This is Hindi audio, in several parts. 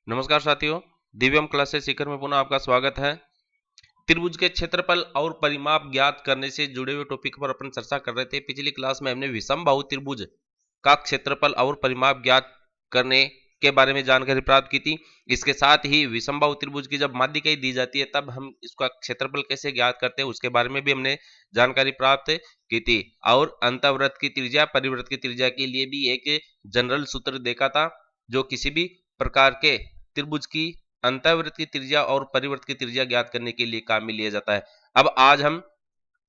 नमस्कार साथियों, दिव्यम क्लासेस सीकर में पुनः आपका स्वागत है। त्रिभुज के क्षेत्रफल और परिमाप ज्ञात करने से जुड़े हुए टॉपिक पर अपन चर्चा कर रहे थे। पिछली क्लास में हमने विषमबाहु त्रिभुज का क्षेत्रफल और परिमाप ज्ञात करने के बारे में जानकारी प्राप्त की थी। इसके साथ ही विषमबाहु त्रिभुज की जब माध्यिका दी जाती है तब हम इसका क्षेत्रफल कैसे ज्ञात करते हैं उसके बारे में भी हमने जानकारी प्राप्त की थी। और अंतःवृत्त की त्रिज्या, परिवृत्त की त्रिज्या के लिए भी एक जनरल सूत्र देखा था, जो किसी भी प्रकार के त्रिभुज की अंतःवृत्त की त्रिज्या और परिवृत्त की त्रिज्या ज्ञात करने के लिए काम में लिया जाता है। अब आज हम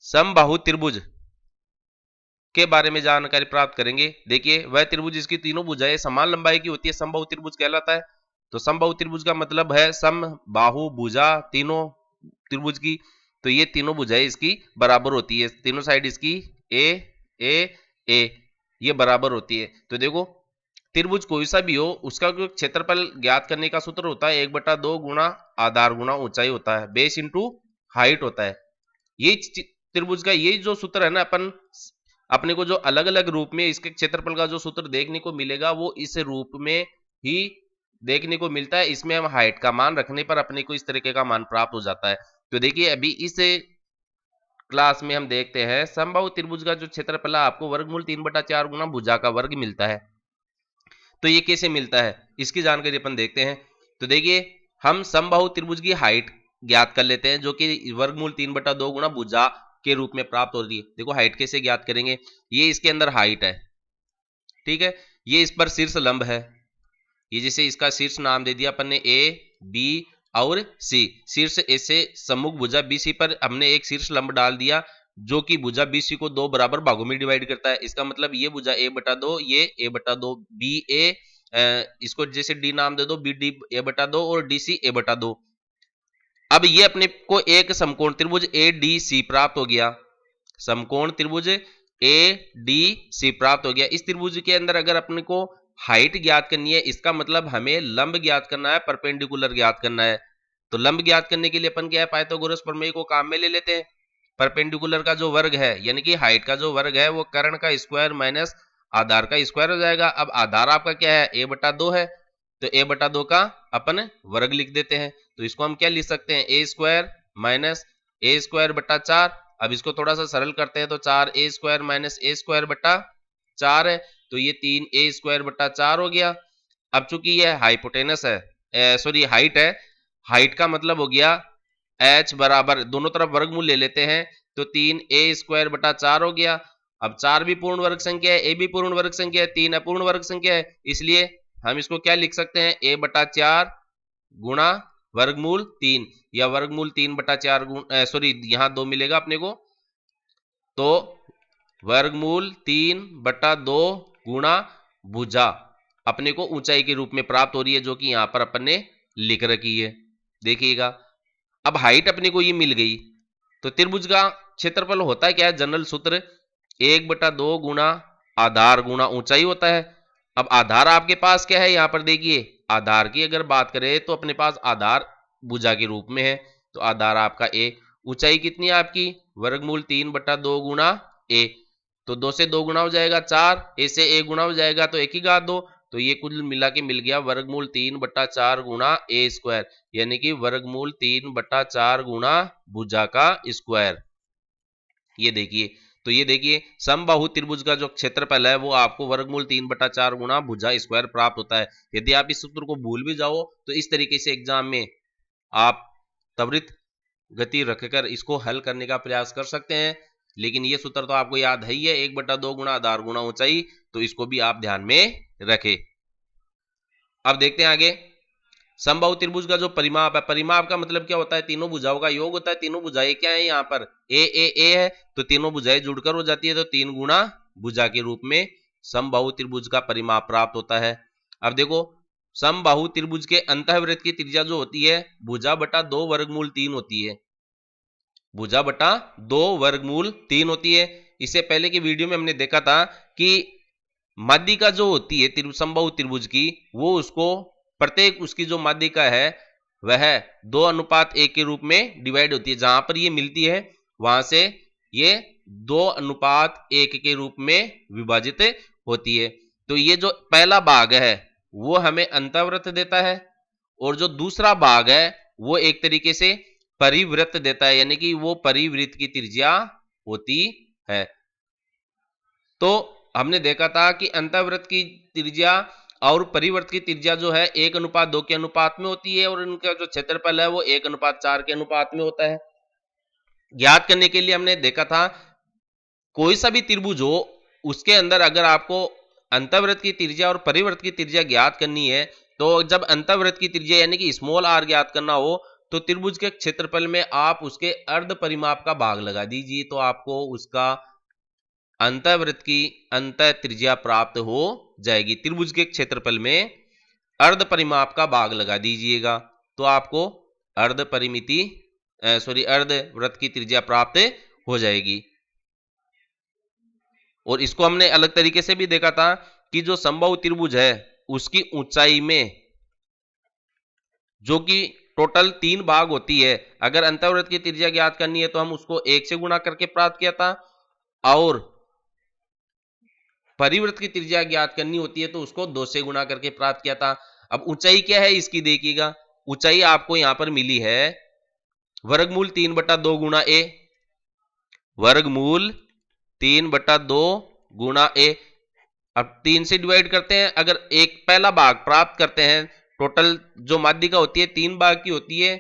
समबाहु त्रिभुज के बारे में जानकारी प्राप्त करेंगे। देखिए, वह त्रिभुज जिसकी तीनों भुजाएं समान लंबाई की होती है समबाहु त्रिभुज कहलाता है। तो समबाहु त्रिभुज का मतलब है सम बाहु भुजा तीनों त्रिभुज की, तो ये तीनों भुजाएं इसकी बराबर होती है, तीनों साइड इसकी ए ए ए ये बराबर होती है। तो देखो, त्रिभुज कोई सा भी हो उसका जो क्षेत्रफल ज्ञात करने का सूत्र होता है 1/2 गुणा आधार गुणा ऊंचाई होता है, बेस इंटू हाइट होता है। ये त्रिभुज का ये जो सूत्र है ना, अपने को जो अलग अलग रूप में इसके क्षेत्रफल का जो सूत्र देखने को मिलेगा वो इस रूप में ही देखने को मिलता है। इसमें हम हाइट का मान रखने पर अपने को इस तरीके का मान प्राप्त हो जाता है। तो देखिए, अभी इस क्लास में हम देखते हैं समबाहु त्रिभुज का जो क्षेत्रफल है आपको वर्गमूल 3/4 गुना भुजा का वर्ग मिलता है। तो ये कैसे मिलता है इसकी जानकारी अपन देखते हैं। तो देखिए, हम समबाहु त्रिभुज की हाइट ज्ञात कर लेते हैं, जो कि वर्गमूल 3/2 गुना भुजा के रूप में प्राप्त हो रही है। देखो, हाइट कैसे ज्ञात करेंगे, ये इसके अंदर हाइट है, ठीक है, ये इस पर शीर्ष लंब है। ये जैसे इसका शीर्ष नाम दे दिया अपन ने ए बी और सी, शीर्ष ए से सम्मुख भुजा बीसी पर हमने एक शीर्ष लंब डाल दिया, जो कि भुजा बीसी को दो बराबर भागों में डिवाइड करता है। इसका मतलब ये भुजा a/2, ये a/2 बी ए, इसको जैसे डी नाम दे दो, बी डी a/2 और डी सी a/2। अब ये अपने को एक समकोण त्रिभुज ए डी सी प्राप्त हो गया, समकोण त्रिभुज ए डी सी प्राप्त हो गया। इस त्रिभुज के अंदर अगर अपने को हाइट ज्ञात करनी है, इसका मतलब हमें लंब ज्ञात करना है, परपेंडिकुलर ज्ञात करना है। तो लंब ज्ञात करने के लिए अपन क्या है, पाइथागोरस प्रमेय को काम में ले लेते हैं। परपेंडिकुलर का जो वर्ग है यानी कि हाइट का जो वर्ग है वो कर्ण का स्क्वायर माइनस आधार का स्क्वायर हो जाएगा। अब आधार आपका क्या है, a/2 है, तो a/2 का अपन वर्ग लिख देते हैं। तो इसको हम क्या लिख सकते हैं, ए स्क्वायर माइनस ए स्क्वायर बटा 4। अब इसको थोड़ा सा सरल करते हैं तो 4a स्क्वायर माइनस ए स्क्वायर बटा 4 है, तो ये 3a स्क्वायर बटा 4 हो गया। अब चूंकि ये हाइपोटेनस है, सॉरी हाइट है, हाइट का मतलब हो गया h बराबर, दोनों तरफ वर्गमूल ले लेते हैं, तो 3a स्क्वायर बटा 4 हो गया। अब 4 भी पूर्ण वर्ग संख्या है, a भी पूर्ण वर्ग संख्या है, 3 अपूर्ण वर्ग संख्या है, इसलिए हम इसको क्या लिख सकते हैं, a/4 गुणा वर्गमूल 3, या वर्गमूल 3/4 सॉरी यहां 2 मिलेगा अपने को, तो वर्गमूल 3/2 गुणा भुजा अपने को ऊंचाई के रूप में प्राप्त हो रही है, जो कि यहां पर अपन ने लिख रखी है। देखिएगा, अब हाइट अपने को ये मिल गई, तो त्रिभुज का क्षेत्रफल होता है क्या है, जनरल सूत्र 1/2 गुणा आधार गुणा ऊंचाई होता है। अब आधार आपके पास क्या है, यहां पर देखिए आधार की अगर बात करें तो अपने पास आधार भुजा के रूप में है, तो आधार आपका ए। ऊंचाई कितनी है आपकी, वर्गमूल 3/2 गुणा ए, तो 2 से 2 गुणा हो जाएगा 4, ए से ए गुणा हो जाएगा तो 1 की घात 2, तो ये कुल मिला के मिल गया वर्गमूल 3/4 गुणा ए स्क्वायर, यानी कि वर्गमूल 3/4 गुणा भुजा का स्क्वायर। ये देखिए, तो ये देखिए समबाहु त्रिभुज का जो क्षेत्रफल है वो आपको वर्गमूल 3/4 गुणा भुजा स्क्वायर प्राप्त होता है। यदि आप इस सूत्र को भूल भी जाओ तो इस तरीके से एग्जाम में आप त्वरित गति रखकर इसको हल करने का प्रयास कर सकते हैं। लेकिन ये सूत्र तो आपको याद है ही है, 1/2 गुणा आधार गुणा ऊंचाई, तो इसको भी आप ध्यान में रखें। अब देखते हैं आगे, समबाहु त्रिभुज का जो परिमाप है, परिमाप का मतलब क्या होता है, तीनों भुजाओं का योग होता है। तीनों भुजाएं क्या है, यहाँ पर ए है, तो तीनों भुजाएं जुड़कर हो जाती है, तो 3 गुणा भुजा के रूप में समबाहु त्रिभुज का परिमाप प्राप्त होता है। अब देखो, समबाहु त्रिभुज के अंतःवृत्त की त्रिज्या जो होती है भुजा बटा 2 वर्गमूल 3 होती है, भुजा बटा 2 वर्गमूल 3 होती है। इससे पहले की वीडियो में हमने देखा था कि माध्यिका जो होती है समबाहु त्रिभुज की, वो उसको प्रत्येक उसकी जो माध्यिका है वह 2:1 के रूप में डिवाइड होती है। जहां पर ये मिलती है वहां से ये 2:1 के रूप में विभाजित होती है। तो ये जो पहला भाग है वो हमें अंतःवृत्त देता है, और जो दूसरा भाग है वो एक तरीके से परिवृत्त देता है, यानी कि वो परिवृत्त की त्रिज्या होती है। तो हमने देखा था कि अंतःवृत्त की त्रिज्या और परिवृत्त की त्रिज्या जो है 1:2 के अनुपात में होती है, और इनका जो क्षेत्रफल है वो 1:4 के अनुपात में होता है। ज्ञात करने के लिए हमने देखा था कोई सा भी त्रिभुज हो उसके अंदर अगर आपको अंतःवृत्त की त्रिज्या और परिवृत्त की त्रिज्या ज्ञात करनी है, तो जब अंतःवृत्त की त्रिज्या यानी कि स्मॉल आर ज्ञात करना हो तो त्रिभुज के क्षेत्रफल में आप उसके अर्ध परिमाप का भाग लगा दीजिए, तो आपको उसका अंतःवृत्त की अंतः त्रिज्या प्राप्त हो जाएगी। त्रिभुज के क्षेत्रफल में अर्ध परिमाप का भाग लगा दीजिएगा तो आपको अर्ध परिमिति अर्ध वृत्त की त्रिज्या प्राप्त हो जाएगी। और इसको हमने अलग तरीके से भी देखा था कि जो समबाहु त्रिभुज है उसकी ऊंचाई में जो कि टोटल 3 भाग होती है, अगर अंतःवृत्त की त्रिज्या ज्ञात करनी है तो हम उसको 1 से गुणा करके प्राप्त किया था, और परिवृत्त की त्रिज्या ज्ञात करनी होती है तो उसको 2 से गुणा करके प्राप्त किया था। अब ऊंचाई क्या है इसकी देखिएगा, ऊंचाई आपको यहां पर मिली है वर्गमूल 3/2 गुणा ए, वर्गमूल 3/2 गुणा ए। अब 3 से डिवाइड करते हैं, अगर एक पहला भाग प्राप्त करते हैं, टोटल जो माध्यिका होती है 3 भाग की होती है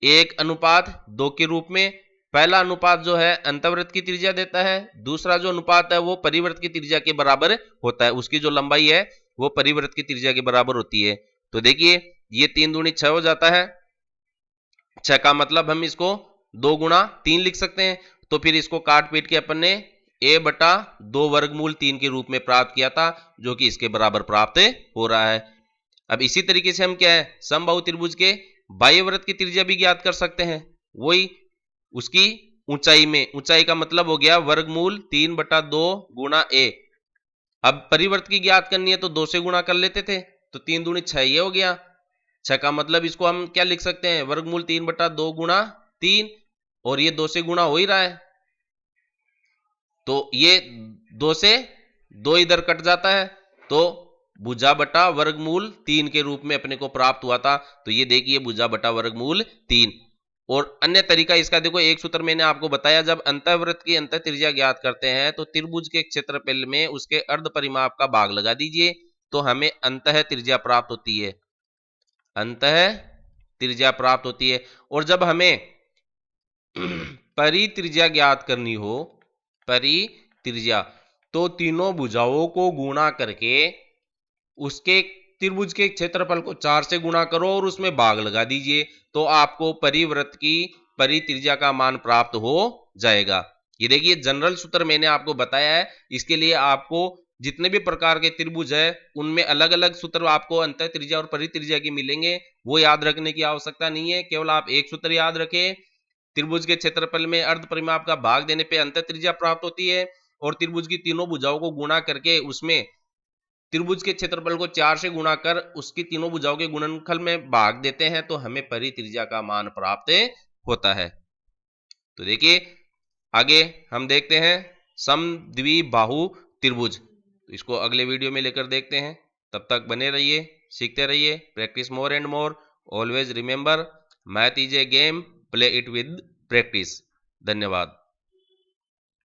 1:2 के रूप में। पहला अनुपात जो है अंतःवृत्त की त्रिज्या देता है, दूसरा जो अनुपात है वो परिवृत्त की त्रिज्या के बराबर होता है, उसकी जो लंबाई है वो परिवृत्त की त्रिज्या के बराबर होती है। तो देखिए ये 3 दूनी 6 हो जाता है, 6 का मतलब हम इसको 2 गुणा 3 लिख सकते हैं। तो फिर इसको काट पीट के अपन ने a/2 वर्गमूल 3 के रूप में प्राप्त किया था, जो कि इसके बराबर प्राप्त हो रहा है। अब इसी तरीके से हम क्या है समबाहु त्रिभुज के बाह्यवृत्त की त्रिज्या भी ज्ञात कर सकते हैं, वही उसकी ऊंचाई में, ऊंचाई का मतलब हो गया वर्गमूल 3/2 गुणा a। अब परिवृत्त की ज्ञात करनी है तो 2 से गुणा कर लेते थे, तो 3 दूनी 6 ये हो गया। 6 का मतलब इसको हम क्या लिख सकते हैं वर्गमूल 3/2 गुणा 3, और ये 2 से गुणा हो ही रहा है, तो ये 2 से 2 इधर कट जाता है, तो भुजा बटा वर्गमूल 3 के रूप में अपने को प्राप्त हुआ था। तो ये देखिए भुजा बटा वर्गमूल 3। और अन्य तरीका इसका देखो, एक सूत्र मैंने आपको बताया, जब अंतःवृत्त की अंतः त्रिज्या ज्ञात करते हैं तो त्रिभुज के क्षेत्रफल में उसके अर्ध परिमाप का भाग लगा दीजिए तो हमें अंतः त्रिज्या प्राप्त होती है, अंतः त्रिज्या प्राप्त होती है। और जब हमें परित्रिज्या ज्ञात करनी हो, परित्रिज्या, तो तीनों भुजाओं को गुणा करके उसके त्रिभुज के क्षेत्रफल को 4 से गुणा करो और उसमें भाग लगा दीजिए, तो आपको परिवृत्त की परित्रिज्या का मान प्राप्त हो जाएगा। ये देखिए जनरल सूत्र मैंने आपको बताया है, इसके लिए आपको जितने भी प्रकार के त्रिभुज है उनमें अलग अलग सूत्र आपको अंतः त्रिज्या और परित्रिज्या के मिलेंगे, वो याद रखने की आवश्यकता नहीं है, केवल आप एक सूत्र याद रखें, त्रिभुज के क्षेत्रफल में अर्ध परिमाप का भाग देने पे अंतः त्रिज्या प्राप्त होती है, और त्रिभुज की तीनों भुजाओं को गुणा करके उसमें त्रिभुज के क्षेत्रफल को 4 से गुणा कर उसकी तीनों भुजाओं के गुणनफल में भाग देते हैं तो हमें परित्रिज्या का मान प्राप्त होता है। तो देखिए आगे हम देखते हैं समद्विबाहु त्रिभुज, तो इसको अगले वीडियो में लेकर देखते हैं। तब तक बने रहिए, सीखते रहिए, practice more and more, always remember math is a game, play it with practice. धन्यवाद।